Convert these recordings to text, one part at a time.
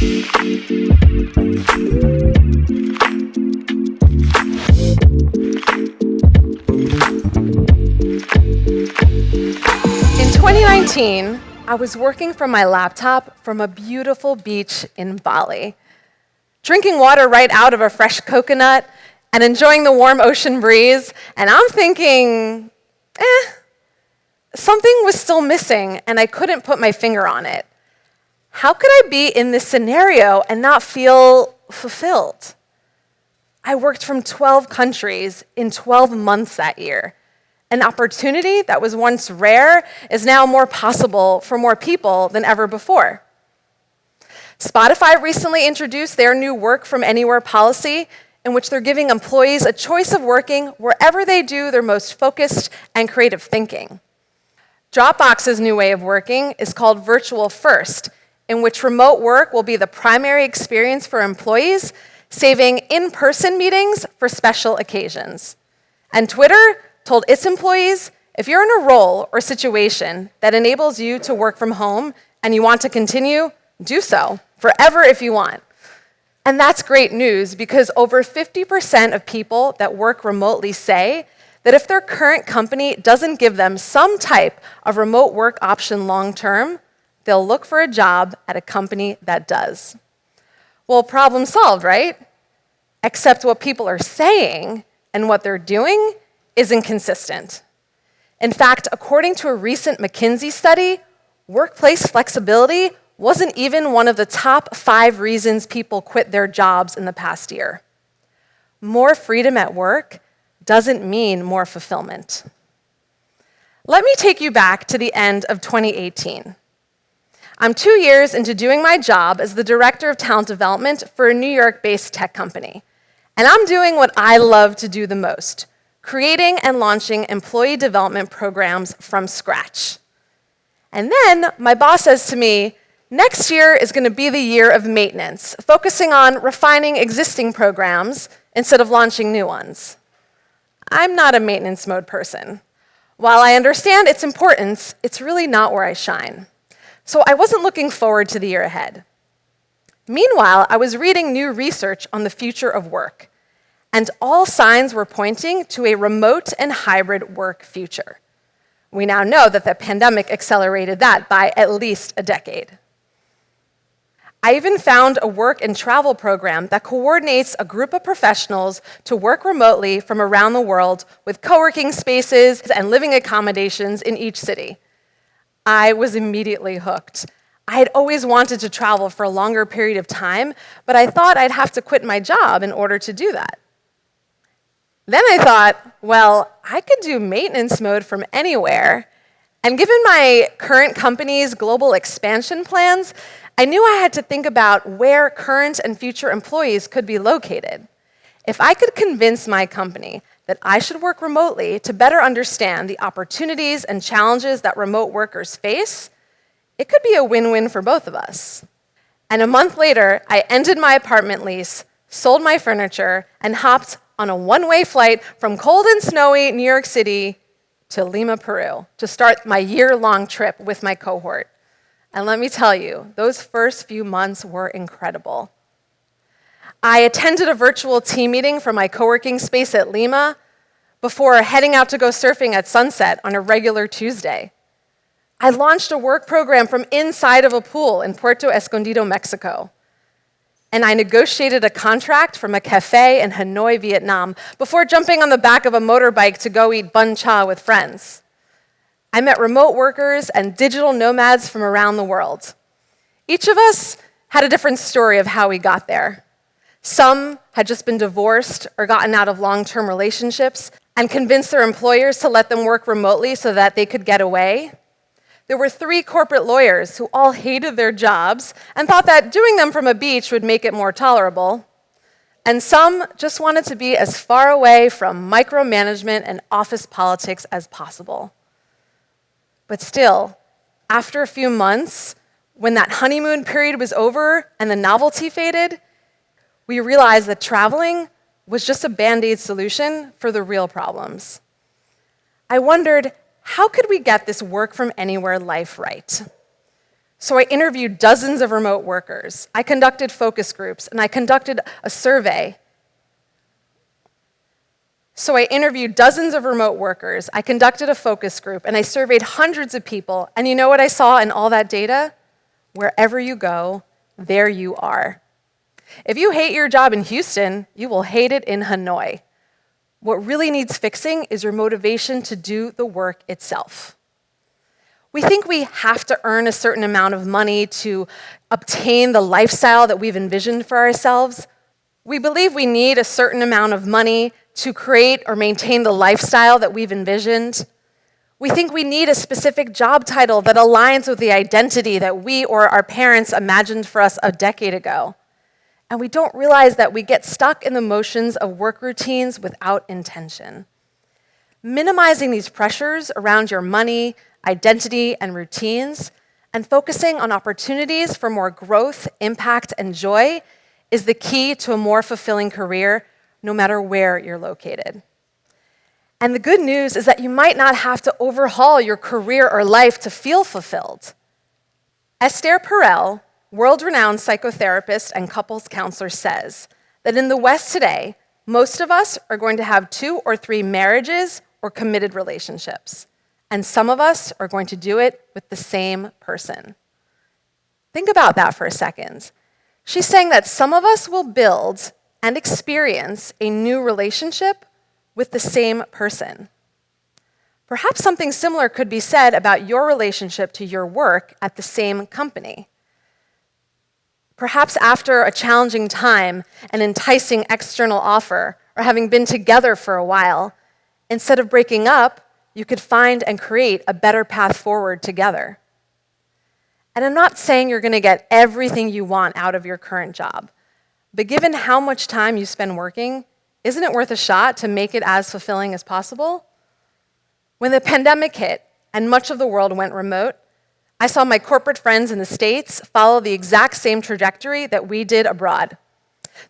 In 2019, I was working from my laptop from a beautiful beach in Bali, drinking water right out of a fresh coconut and enjoying the warm ocean breeze, and I'm thinking, something was still missing and I couldn't put my finger on it. How could I be in this scenario and not feel fulfilled? I worked from 12 countries in 12 months that year. An opportunity that was once rare is now more possible for more people than ever before. Spotify recently introduced their new Work From Anywhere policy, in which they're giving employees a choice of working wherever they do their most focused and creative thinking. Dropbox's new way of working is called Virtual First, in which remote work will be the primary experience for employees, saving in-person meetings for special occasions. And Twitter told its employees, if you're in a role or situation that enables you to work from home and you want to continue, do so, forever if you want. And that's great news because over 50% of people that work remotely say that if their current company doesn't give them some type of remote work option long-term, they'll look for a job at a company that does. Well, problem solved, right? Except what people are saying and what they're doing is inconsistent. In fact, according to a recent McKinsey study, workplace flexibility wasn't even one of the top 5 reasons people quit their jobs in the past year. More freedom at work doesn't mean more fulfillment. Let me take you back to the end of 2018. I'm 2 years into doing my job as the director of talent development for a New York-based tech company. And I'm doing what I love to do the most, creating and launching employee development programs from scratch. And then my boss says to me, next year is going to be the year of maintenance, focusing on refining existing programs instead of launching new ones. I'm not a maintenance mode person. While I understand its importance, it's really not where I shine. So I wasn't looking forward to the year ahead. Meanwhile, I was reading new research on the future of work, and all signs were pointing to a remote and hybrid work future. We now know that the pandemic accelerated that by at least a decade. I even found a work and travel program that coordinates a group of professionals to work remotely from around the world with co-working spaces and living accommodations in each city. I was immediately hooked. I had always wanted to travel for a longer period of time, but I thought I'd have to quit my job in order to do that. Then I thought, well, I could do maintenance mode from anywhere. And given my current company's global expansion plans, I knew I had to think about where current and future employees could be located. If I could convince my company that I should work remotely to better understand the opportunities and challenges that remote workers face, it could be a win-win for both of us. And a month later, I ended my apartment lease, sold my furniture, and hopped on a one-way flight from cold and snowy New York City to Lima, Peru, to start my year-long trip with my cohort. And let me tell you, those first few months were incredible. I attended a virtual team meeting from my co-working space at Lima before heading out to go surfing at sunset on a regular Tuesday. I launched a work program from inside of a pool in Puerto Escondido, Mexico. And I negotiated a contract from a cafe in Hanoi, Vietnam, before jumping on the back of a motorbike to go eat bun cha with friends. I met remote workers and digital nomads from around the world. Each of us had a different story of how we got there. Some had just been divorced or gotten out of long-term relationships and convinced their employers to let them work remotely so that they could get away. There were 3 corporate lawyers who all hated their jobs and thought that doing them from a beach would make it more tolerable. And some just wanted to be as far away from micromanagement and office politics as possible. But still, after a few months, when that honeymoon period was over and the novelty faded, we realized that traveling was just a Band-Aid solution for the real problems. I wondered, how could we get this work from anywhere life right? So I interviewed dozens of remote workers. I conducted focus groups, and I conducted a survey. So I interviewed dozens of remote workers, I conducted a focus group, and I surveyed hundreds of people. And you know what I saw in all that data? Wherever you go, there you are. If you hate your job in Houston, you will hate it in Hanoi. What really needs fixing is your motivation to do the work itself. We think we have to earn a certain amount of money to obtain the lifestyle that we've envisioned for ourselves. We believe we need a certain amount of money to create or maintain the lifestyle that we've envisioned. We think we need a specific job title that aligns with the identity that we or our parents imagined for us a decade ago. And we don't realize that we get stuck in the motions of work routines without intention. Minimizing these pressures around your money, identity, and routines, and focusing on opportunities for more growth, impact, and joy is the key to a more fulfilling career, no matter where you're located. And the good news is that you might not have to overhaul your career or life to feel fulfilled. Esther Perel, world-renowned psychotherapist and couples counselor, says that in the West today, most of us are going to have 2 or 3 marriages or committed relationships, and some of us are going to do it with the same person. Think about that for a second. She's saying that some of us will build and experience a new relationship with the same person. Perhaps something similar could be said about your relationship to your work at the same company. Perhaps after a challenging time, an enticing external offer, or having been together for a while, instead of breaking up, you could find and create a better path forward together. And I'm not saying you're going to get everything you want out of your current job, but given how much time you spend working, isn't it worth a shot to make it as fulfilling as possible? When the pandemic hit and much of the world went remote, I saw my corporate friends in the States follow the exact same trajectory that we did abroad.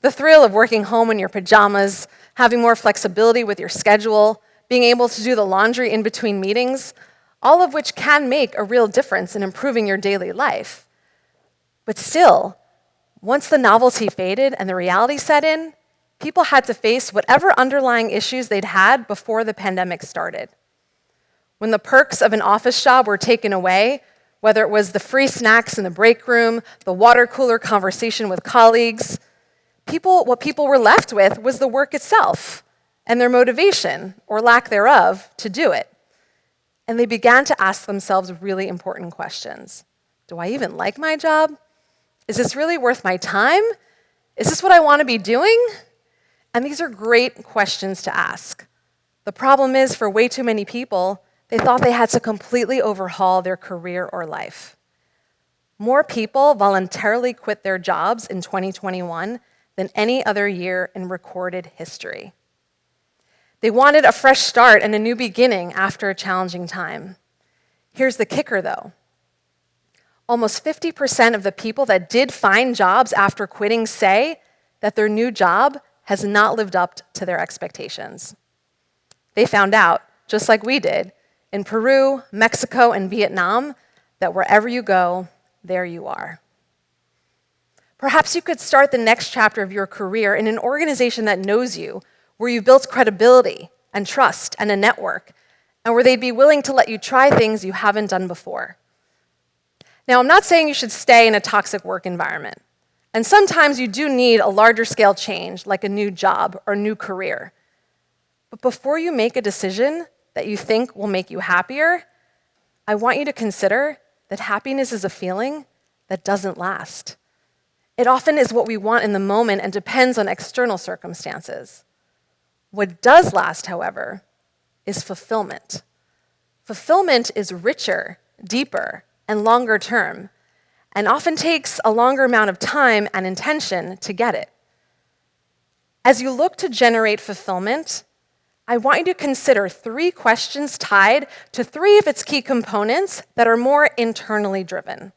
The thrill of working home in your pajamas, having more flexibility with your schedule, being able to do the laundry in between meetings, all of which can make a real difference in improving your daily life. But still, once the novelty faded and the reality set in, people had to face whatever underlying issues they'd had before the pandemic started. When the perks of an office job were taken away, whether it was the free snacks in the break room, the water cooler conversation with colleagues, what people were left with was the work itself and their motivation, or lack thereof, to do it. And they began to ask themselves really important questions. Do I even like my job? Is this really worth my time? Is this what I want to be doing? And these are great questions to ask. The problem is, for way too many people, they thought they had to completely overhaul their career or life. More people voluntarily quit their jobs in 2021 than any other year in recorded history. They wanted a fresh start and a new beginning after a challenging time. Here's the kicker, though. Almost 50% of the people that did find jobs after quitting say that their new job has not lived up to their expectations. They found out, just like we did, in Peru, Mexico, and Vietnam, that wherever you go, there you are. Perhaps you could start the next chapter of your career in an organization that knows you, where you've built credibility and trust and a network, and where they'd be willing to let you try things you haven't done before. Now, I'm not saying you should stay in a toxic work environment, and sometimes you do need a larger scale change, like a new job or new career. But before you make a decision that you think will make you happier, I want you to consider that happiness is a feeling that doesn't last. It often is what we want in the moment and depends on external circumstances. What does last, however, is fulfillment. Fulfillment is richer, deeper, and longer term, and often takes a longer amount of time and intention to get it. As you look to generate fulfillment, I want you to consider 3 questions tied to 3 of its key components that are more internally driven.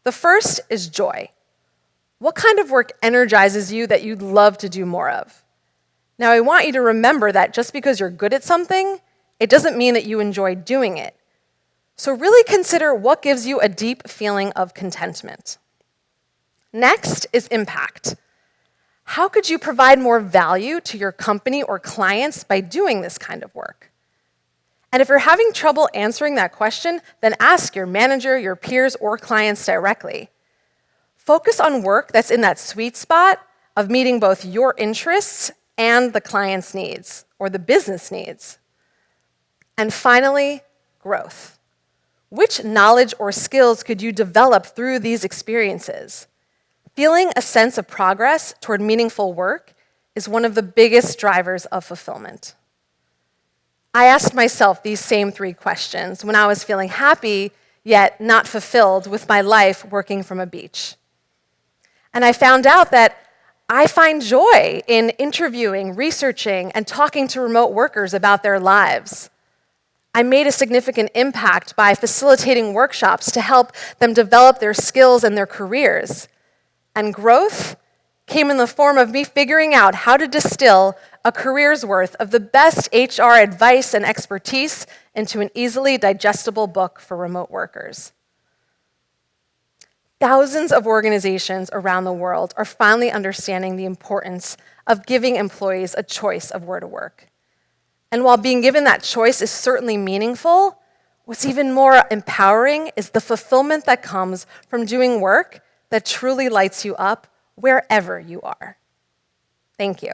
The first is joy. What kind of work energizes you that you'd love to do more of? Now, I want you to remember that just because you're good at something, it doesn't mean that you enjoy doing it. So really consider what gives you a deep feeling of contentment. Next is impact. How could you provide more value to your company or clients by doing this kind of work? And if you're having trouble answering that question, then ask your manager, your peers, or clients directly. Focus on work that's in that sweet spot of meeting both your interests and the client's needs, or the business needs. And finally, growth. Which knowledge or skills could you develop through these experiences? Feeling a sense of progress toward meaningful work is one of the biggest drivers of fulfillment. I asked myself these same 3 questions when I was feeling happy, yet not fulfilled with my life working from a beach. And I found out that I find joy in interviewing, researching, and talking to remote workers about their lives. I made a significant impact by facilitating workshops to help them develop their skills and their careers. And growth came in the form of me figuring out how to distill a career's worth of the best HR advice and expertise into an easily digestible book for remote workers. Thousands of organizations around the world are finally understanding the importance of giving employees a choice of where to work. And while being given that choice is certainly meaningful, what's even more empowering is the fulfillment that comes from doing work that truly lights you up wherever you are. Thank you.